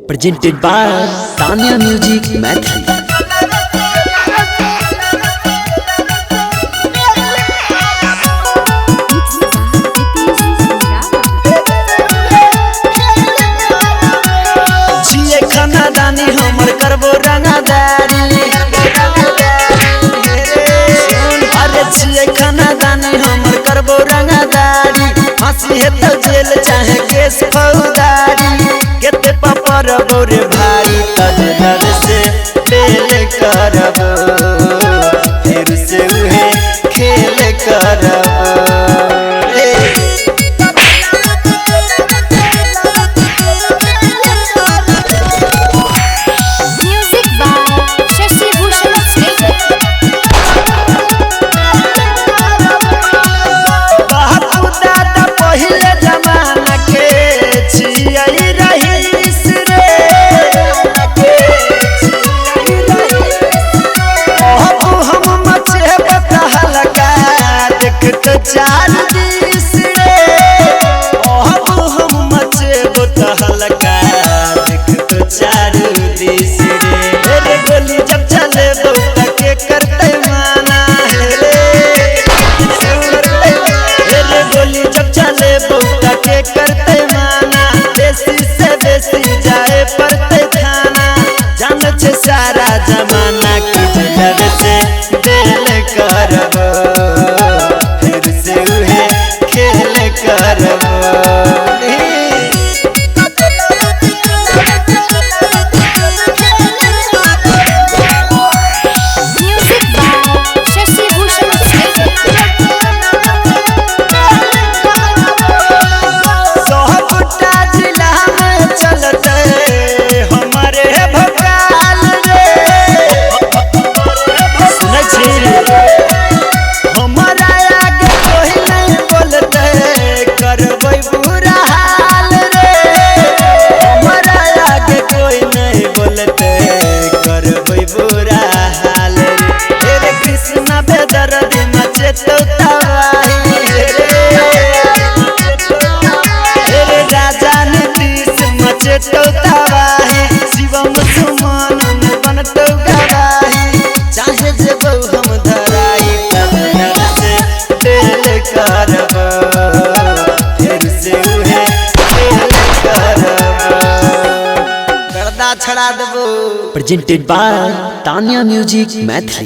Presented by Tanya Music Mathli. जिए खाना दानी हमर करबो रंगदारी, अरे जिए खाना दानी हमर करबो रंगदारी। फांसी है तो जेल चाहे केस फौजदारी, केते पापर बोरे भारी तजदर से बेल करबो, फिर से उहे खेल करबो। चार दिस रे अब हम मचेबो तहलका, देख तो चार दिस रे। रे गोली जब चले बौटा के करते माना रे, रे गोली जब चले बौटा के करते माना। बेसी से बेसी जाए पड़ते थाना, जान छे सारा जमाना की जगह से बेल करबो, तो तबाही शिवम सुमन बनतो गवाही। चाहे जेबो हम धराई तब से बेल करबो, फिर से उहे बेल करबो, गर्दा छड़ा देबो। Presented by Tanya Music Mathli.